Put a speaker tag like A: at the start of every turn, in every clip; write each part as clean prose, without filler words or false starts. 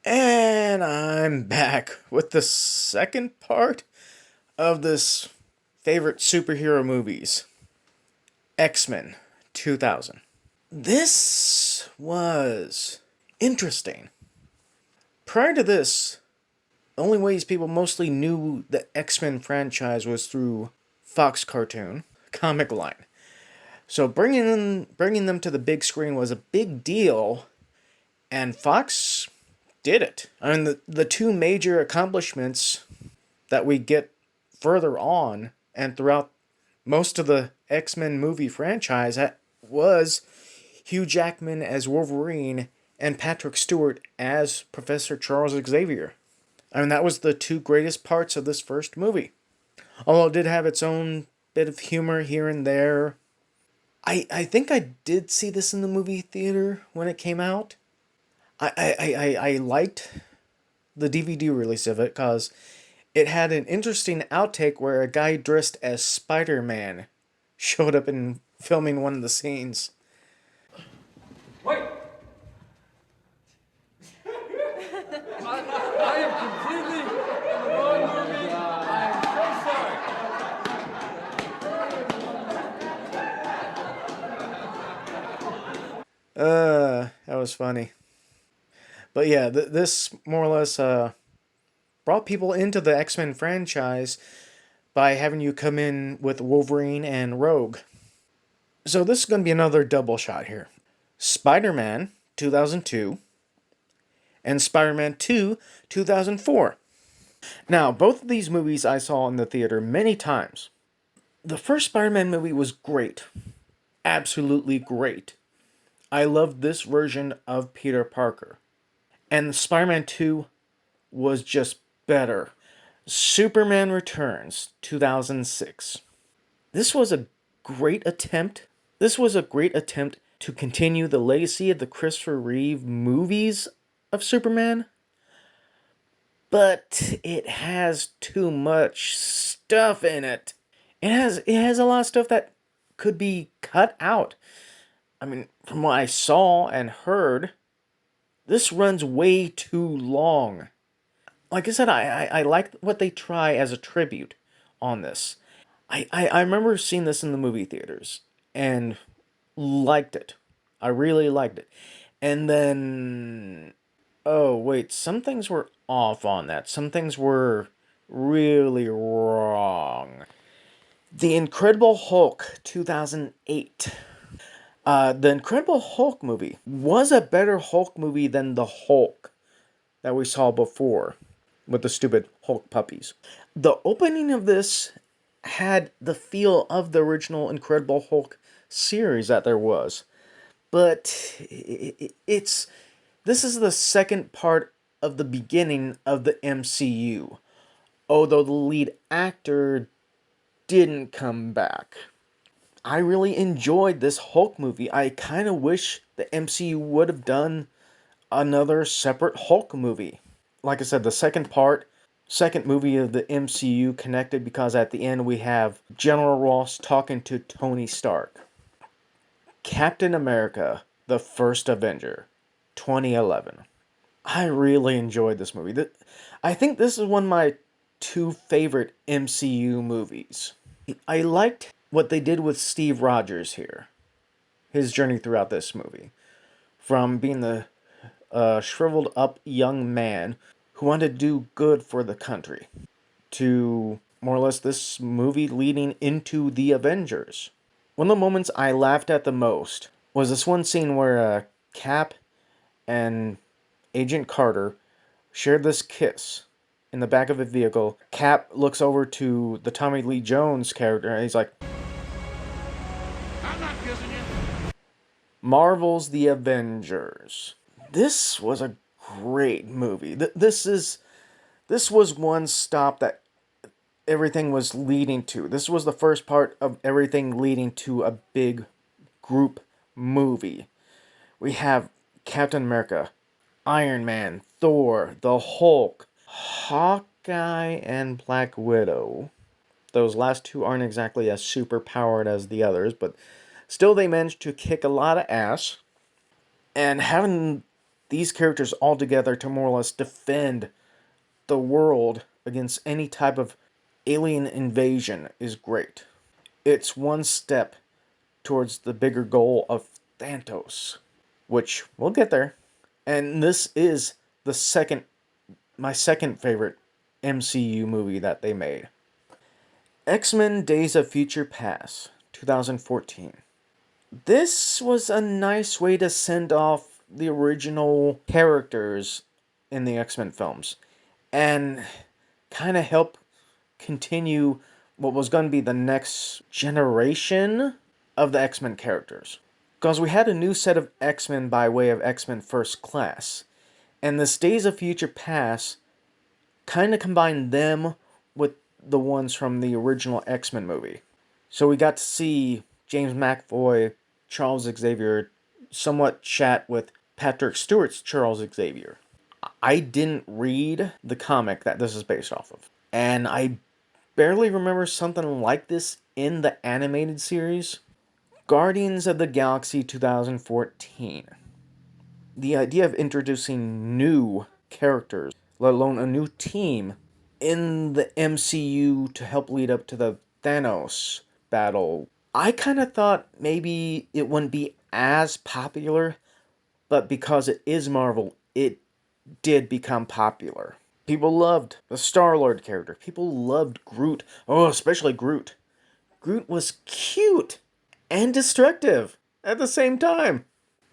A: And I'm back with the second part of this favorite superhero movies, X-Men 2000. This was interesting. Prior to this, the only ways people mostly knew the X-Men franchise was through Fox cartoon, comic line. So bringing them to the big screen was a big deal, and Fox did it. I mean, the two major accomplishments that we get further on and throughout most of the X-Men movie franchise was Hugh Jackman as Wolverine and Patrick Stewart as Professor Charles Xavier. I mean, that was the two greatest parts of this first movie. Although it did have its own bit of humor here and there. I think I did see this in the movie theater when it came out. I liked the DVD release of it because it had an interesting outtake where a guy dressed as Spider-Man showed up in filming one of the scenes.
B: Wait! I am completely in the wrong movie. I am so sorry.
A: That was funny. But yeah, this more or less brought people into the X-Men franchise by having you come in with Wolverine and Rogue. So this is going to be another double shot here. Spider-Man 2002 and Spider-Man 2 2004. Now, both of these movies I saw in the theater many times. The first Spider-Man movie was great. Absolutely great. I loved this version of Peter Parker. And Spider-Man 2 was just better. Superman Returns 2006. This was a great attempt. This was a great attempt to continue the legacy of the Christopher Reeve movies of Superman. But it has too much stuff in it. It has a lot of stuff that could be cut out. I mean, from what I saw and heard, this runs way too long. Like I said, I like what they try as a tribute on this. I remember seeing this in the movie theaters and liked it. I really liked it. And then, oh wait, some things were off on that. Some things were really wrong. The Incredible Hulk 2008. The Incredible Hulk movie was a better Hulk movie than the Hulk that we saw before with the stupid Hulk puppies. The opening of this had the feel of the original Incredible Hulk series that there was. But it's this is the second part of the beginning of the MCU. Although the lead actor didn't come back. I really enjoyed this Hulk movie. I kind of wish the MCU would have done another separate Hulk movie. Like I said, the second movie of the MCU connected because at the end we have General Ross talking to Tony Stark. Captain America, the First Avenger, 2011. I really enjoyed this movie. I think this is one of my two favorite MCU movies. I liked what they did with Steve Rogers here. His journey throughout this movie. From being the shriveled up young man who wanted to do good for the country, to more or less this movie leading into the Avengers. One of the moments I laughed at the most was this one scene where Cap and Agent Carter shared this kiss in the back of a vehicle. Cap looks over to the Tommy Lee Jones character and he's like,
B: I'm not kissing you.
A: Marvel's The Avengers. This was a great movie. This was one stop that everything was leading to. This was the first part of everything leading to a big group movie. We have Captain America, Iron Man, Thor, the Hulk, Hawkeye, and Black Widow. Those last two aren't exactly as super powered as the others, but still they managed to kick a lot of ass. And having these characters all together to more or less defend the world against any type of alien invasion is great. It's one step towards the bigger goal of Thanos, which we'll get there. And this is the second my second favorite MCU movie that they made. X-Men Days of Future Past, 2014. This was a nice way to send off the original characters in the X-Men films and kind of help continue what was going to be the next generation of the X-Men characters. Because we had a new set of X-Men by way of X-Men First Class, and this Days of Future Past kind of combined them with the ones from the original X-Men movie. So we got to see James McAvoy, Charles Xavier, somewhat chat with Patrick Stewart's Charles Xavier. I didn't read the comic that this is based off of, and I barely remember something like this in the animated series. Guardians of the Galaxy 2014. The idea of introducing new characters, let alone a new team, in the MCU to help lead up to the Thanos battle. I kind of thought maybe it wouldn't be as popular, but because it is Marvel, it did become popular. People loved the Star-Lord character. People loved Groot. Oh, especially Groot. Groot was cute and destructive at the same time.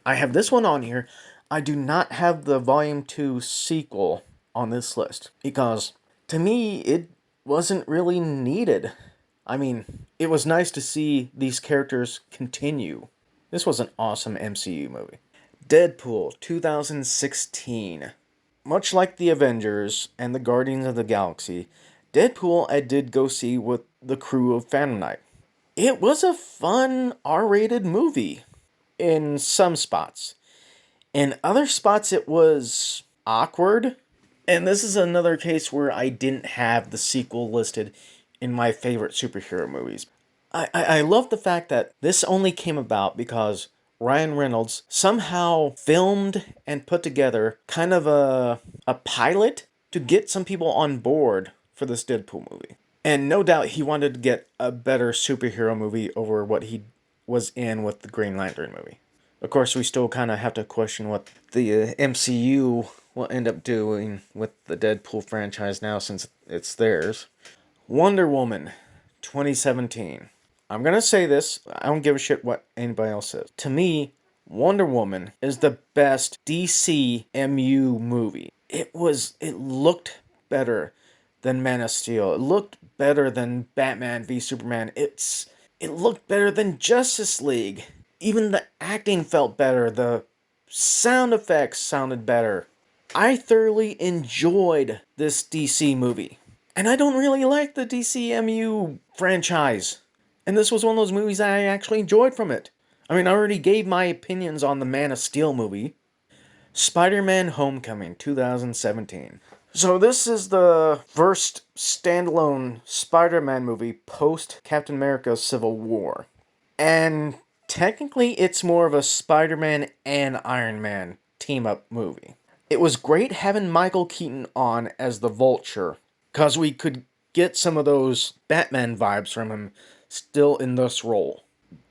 A: I have this one on here. I do not have the Volume 2 sequel on this list because, to me, it wasn't really needed. I mean, it was nice to see these characters continue. This was an awesome MCU movie. Deadpool 2016. Much like the Avengers and the Guardians of the Galaxy, Deadpool I did go see with the crew of Phantom Night. It was a fun R-rated movie in some spots. In other spots, it was awkward. And this is another case where I didn't have the sequel listed in my favorite superhero movies. I love the fact that this only came about because Ryan Reynolds somehow filmed and put together kind of a pilot to get some people on board for this Deadpool movie. And no doubt he wanted to get a better superhero movie over what he was in with the Green Lantern movie. Of course, we still kind of have to question what the MCU will end up doing with the Deadpool franchise now since it's theirs. Wonder Woman 2017. I'm going to say this, I don't give a shit what anybody else says. To me, Wonder Woman is the best DC MU movie. It looked better than Man of Steel. It looked better than Batman v Superman. It looked better than Justice League. Even the acting felt better. The sound effects sounded better. I thoroughly enjoyed this DC movie. And I don't really like the DCMU franchise. And this was one of those movies I actually enjoyed from it. I mean, I already gave my opinions on the Man of Steel movie. Spider-Man Homecoming 2017. So this is the first standalone Spider-Man movie post Captain America Civil War. And technically it's more of a Spider-Man and Iron Man team-up movie. It was great having Michael Keaton on as the Vulture, because we could get some of those Batman vibes from him still in this role.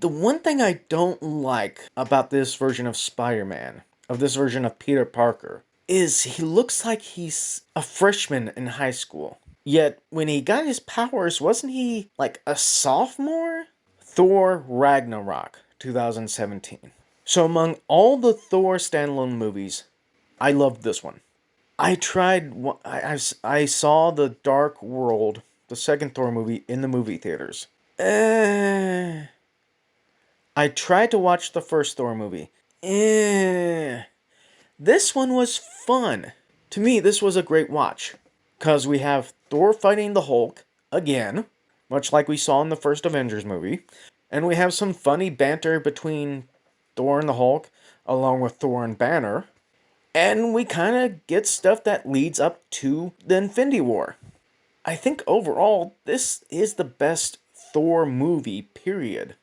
A: The one thing I don't like about this version of Spider-Man, of this version of Peter Parker, is he looks like he's a freshman in high school. Yet, when he got his powers, wasn't he like a sophomore? Thor Ragnarok 2017. So among all the Thor standalone movies, I loved this one. I saw the Dark World, the second Thor movie, in the movie theaters. I tried to watch the first Thor movie. This one was fun. To me, this was a great watch. Because we have Thor fighting the Hulk, again, much like we saw in the first Avengers movie. And we have some funny banter between Thor and the Hulk, along with Thor and Banner. And we kind of get stuff that leads up to the Infinity War. I think overall, this is the best Thor movie, period.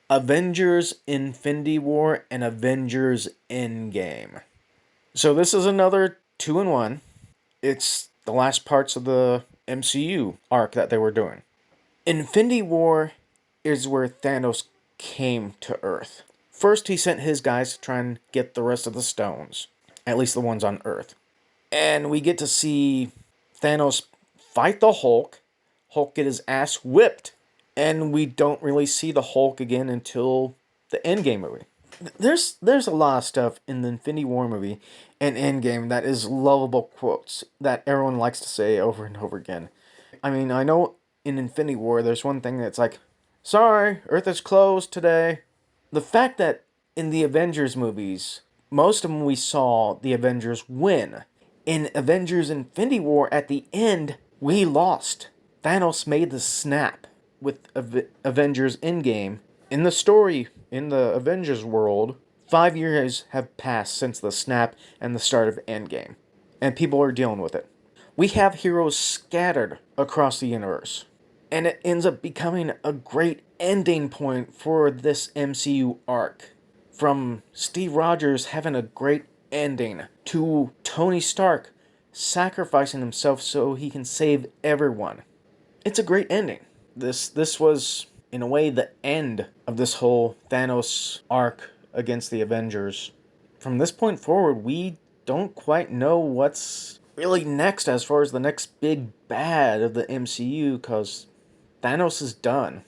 A: Avengers Infinity War and Avengers Endgame. So this is another 2-in-1. It's the last parts of the MCU arc that they were doing. Infinity War is where Thanos came to Earth. First, he sent his guys to try and get the rest of the stones, at least the ones on Earth. And we get to see Thanos fight the Hulk, Hulk get his ass whipped, and we don't really see the Hulk again until the Endgame movie. There's a lot of stuff in the Infinity War movie and Endgame that is lovable quotes that everyone likes to say over and over again. I mean, I know in Infinity War there's one thing that's like, sorry, Earth is closed today. The fact that in the Avengers movies, most of them we saw the Avengers win. In Avengers Infinity War, at the end, we lost. Thanos made the snap with Avengers Endgame. In the story, in the Avengers world, 5 years have passed since the snap and the start of Endgame, and people are dealing with it. We have heroes scattered across the universe, and it ends up becoming a great ending point for this MCU arc. From Steve Rogers having a great ending to Tony Stark sacrificing himself so he can save everyone. It's a great ending. This was in a way the end of this whole Thanos arc against the Avengers. From this point forward, we don't quite know what's really next as far as the next big bad of the MCU, because Thanos is done.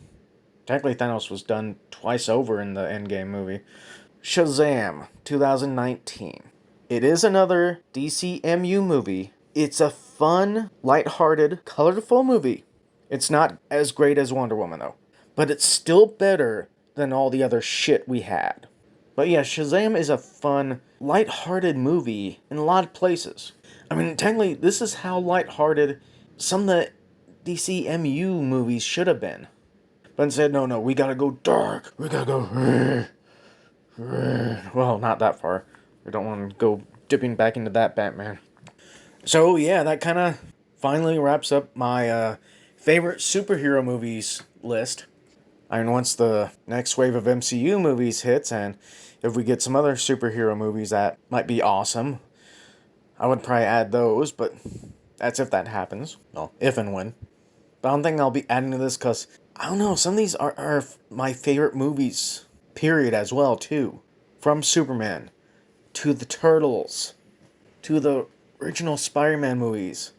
A: Technically, Thanos was done twice over in the Endgame movie. Shazam, 2019. It is another DCMU movie. It's a fun, lighthearted, colorful movie. It's not as great as Wonder Woman, though. But it's still better than all the other shit we had. But yeah, Shazam is a fun, lighthearted movie in a lot of places. I mean, technically, this is how lighthearted some of the DCMU movies should have been. But instead, no, we gotta go dark. We gotta go. Well, not that far. We don't want to go dipping back into that Batman. So yeah, that kind of finally wraps up my favorite superhero movies list. I mean, once the next wave of MCU movies hits, and if we get some other superhero movies that might be awesome, I would probably add those, but that's if that happens. Well, if and when. But I don't think I'll be adding to this because, I don't know, some of these are my favorite movies, period, as well, too. From Superman, to the Turtles, to the original Spider-Man movies.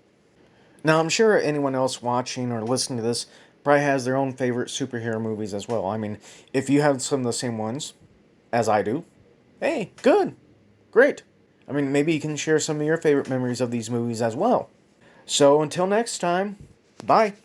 A: Now, I'm sure anyone else watching or listening to this probably has their own favorite superhero movies as well. I mean, if you have some of the same ones as I do, hey, good, great. I mean, maybe you can share some of your favorite memories of these movies as well. So, until next time, bye.